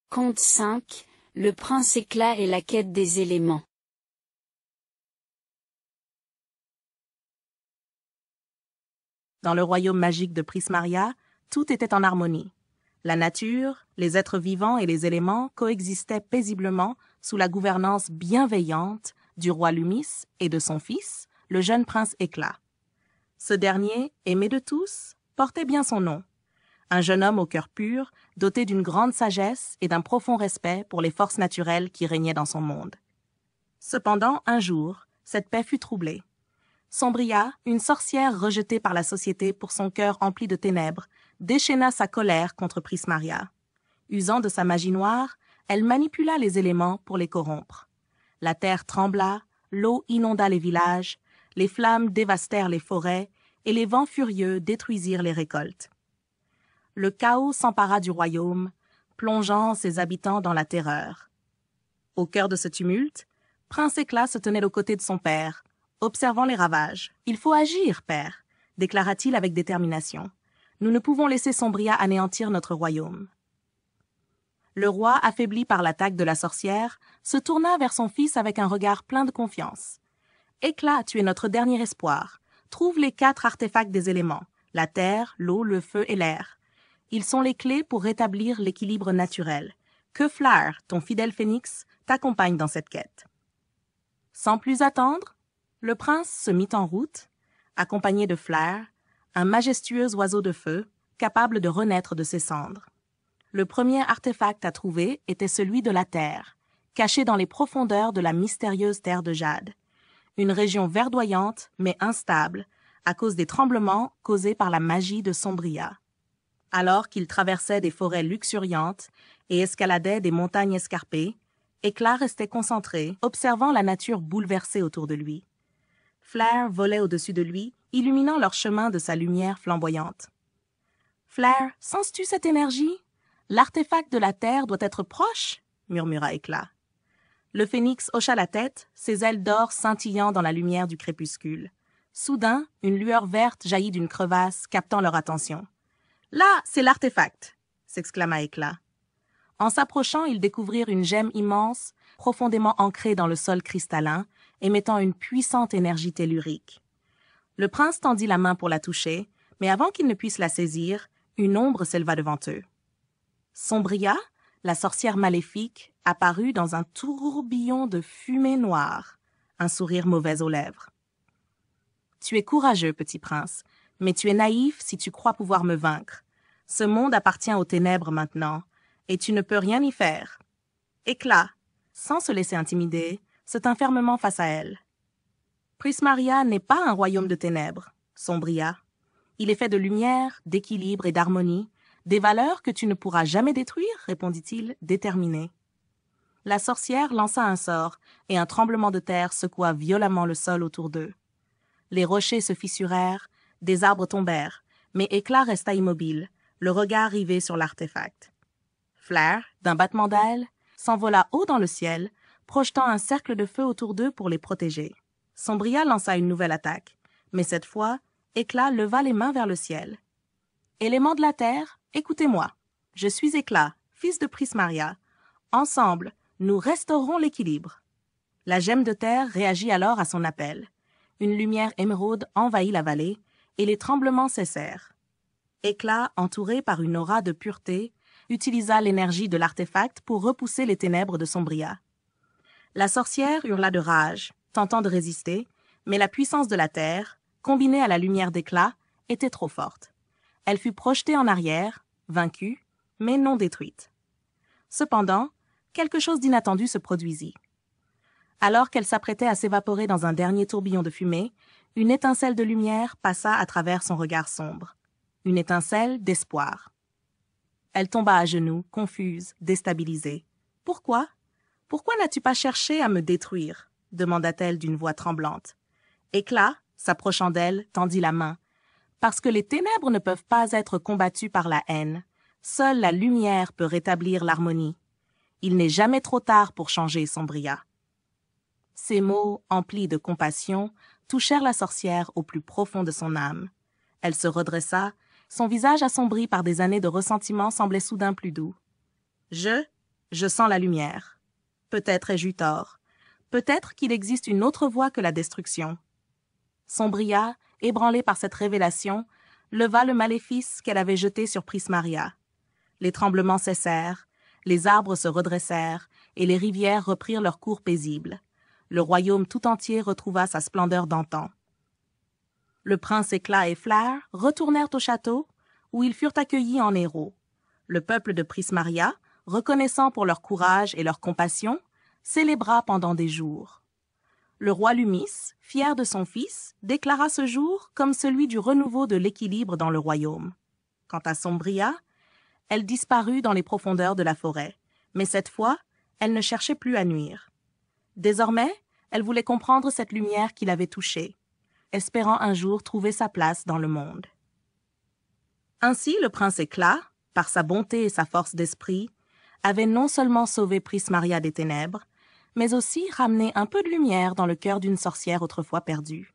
Conte 5, le prince éclat et la quête des éléments. Dans le royaume magique de Prismaria, tout était en harmonie. La nature, les êtres vivants et les éléments coexistaient paisiblement sous la gouvernance bienveillante du roi Lumis et de son fils, le jeune prince Éclat. Ce dernier, aimé de tous, portait bien son nom. Un jeune homme au cœur pur, doté d'une grande sagesse et d'un profond respect pour les forces naturelles qui régnaient dans son monde. Cependant, un jour, cette paix fut troublée. Sombria, une sorcière rejetée par la société pour son cœur empli de ténèbres, déchaîna sa colère contre Prismaria. Usant de sa magie noire, elle manipula les éléments pour les corrompre. La terre trembla, l'eau inonda les villages, les flammes dévastèrent les forêts et les vents furieux détruisirent les récoltes. Le chaos s'empara du royaume, plongeant ses habitants dans la terreur. Au cœur de ce tumulte, Prince Éclat se tenait aux côtés de son père, observant les ravages. « Il faut agir, père », déclara-t-il avec détermination. « Nous ne pouvons laisser Sombria anéantir notre royaume. » Le roi, affaibli par l'attaque de la sorcière, se tourna vers son fils avec un regard plein de confiance. « Éclat, tu es notre dernier espoir. Trouve les 4 artefacts des éléments, la terre, l'eau, le feu et l'air. Ils sont les clés pour rétablir l'équilibre naturel. Que Flair, ton fidèle phénix, t'accompagne dans cette quête. » Sans plus attendre, le prince se mit en route, accompagné de Flair, un majestueux oiseau de feu, capable de renaître de ses cendres. Le premier artefact à trouver était celui de la terre, caché dans les profondeurs de la mystérieuse terre de jade. Une région verdoyante, mais instable, à cause des tremblements causés par la magie de Sombria. Alors qu'il traversait des forêts luxuriantes et escaladait des montagnes escarpées, Éclat restait concentré, observant la nature bouleversée autour de lui. Flair volait au-dessus de lui, illuminant leur chemin de sa lumière flamboyante. « Flair, sens-tu cette énergie? L'artefact de la terre doit être proche » murmura Éclat. Le phénix hocha la tête, ses ailes d'or scintillant dans la lumière du crépuscule. Soudain, une lueur verte jaillit d'une crevasse, captant leur attention. « Là, c'est l'artefact !» s'exclama Éclat. En s'approchant, ils découvrirent une gemme immense, profondément ancrée dans le sol cristallin, émettant une puissante énergie tellurique. Le prince tendit la main pour la toucher, mais avant qu'il ne puisse la saisir, une ombre s'éleva devant eux. Sombria, la sorcière maléfique, apparut dans un tourbillon de fumée noire, un sourire mauvais aux lèvres. « Tu es courageux, petit prince, mais tu es naïf si tu crois pouvoir me vaincre. Ce monde appartient aux ténèbres maintenant, et tu ne peux rien y faire. » Éclat, sans se laisser intimider, se tint fermement face à elle. « Prismaria n'est pas un royaume de ténèbres, Sombria. Il est fait de lumière, d'équilibre et d'harmonie, des valeurs que tu ne pourras jamais détruire, répondit-il, déterminé. La sorcière lança un sort, et un tremblement de terre secoua violemment le sol autour d'eux. Les rochers se fissurèrent, des arbres tombèrent, mais Éclat resta immobile, le regard rivé sur l'artefact. Flair, d'un battement d'ailes, s'envola haut dans le ciel, projetant un cercle de feu autour d'eux pour les protéger. Sombria lança une nouvelle attaque, mais cette fois, Éclat leva les mains vers le ciel. « Éléments de la terre, écoutez-moi. Je suis Éclat, fils de Prismaria. Ensemble, nous restaurerons l'équilibre. » La gemme de terre réagit alors à son appel. Une lumière émeraude envahit la vallée, et les tremblements cessèrent. Éclat, entouré par une aura de pureté, utilisa l'énergie de l'artefact pour repousser les ténèbres de Sombria. La sorcière hurla de rage, tentant de résister, mais la puissance de la terre, combinée à la lumière d'Éclat, était trop forte. Elle fut projetée en arrière, vaincue, mais non détruite. Cependant, quelque chose d'inattendu se produisit. Alors qu'elle s'apprêtait à s'évaporer dans un dernier tourbillon de fumée, une étincelle de lumière passa à travers son regard sombre. Une étincelle d'espoir. Elle tomba à genoux, confuse, déstabilisée. « Pourquoi? Pourquoi n'as-tu pas cherché à me détruire ?» demanda-t-elle d'une voix tremblante. Éclat, s'approchant d'elle, tendit la main. « Parce que les ténèbres ne peuvent pas être combattues par la haine. Seule la lumière peut rétablir l'harmonie. Il n'est jamais trop tard pour changer, Sombria. » Ces mots, emplis de compassion, touchèrent la sorcière au plus profond de son âme. Elle se redressa, son visage assombri par des années de ressentiment semblait soudain plus doux. « Je, Je sens la lumière. Peut-être ai-je eu tort. Peut-être qu'il existe une autre voie que la destruction. » Sombria, ébranlée par cette révélation, leva le maléfice qu'elle avait jeté sur Prismaria. Les tremblements cessèrent, les arbres se redressèrent, et les rivières reprirent leur cours paisible. Le royaume tout entier retrouva sa splendeur d'antan. Le prince Éclat et Flare retournèrent au château, où ils furent accueillis en héros. Le peuple de Prismaria, reconnaissant pour leur courage et leur compassion, célébra pendant des jours. Le roi Lumis, fier de son fils, déclara ce jour comme celui du renouveau de l'équilibre dans le royaume. Quant à Sombria, elle disparut dans les profondeurs de la forêt, mais cette fois, elle ne cherchait plus à nuire. Désormais, elle voulait comprendre cette lumière qui l'avait touchée, espérant un jour trouver sa place dans le monde. Ainsi, le prince Éclat, par sa bonté et sa force d'esprit, avait non seulement sauvé Prismaria des ténèbres, mais aussi ramené un peu de lumière dans le cœur d'une sorcière autrefois perdue.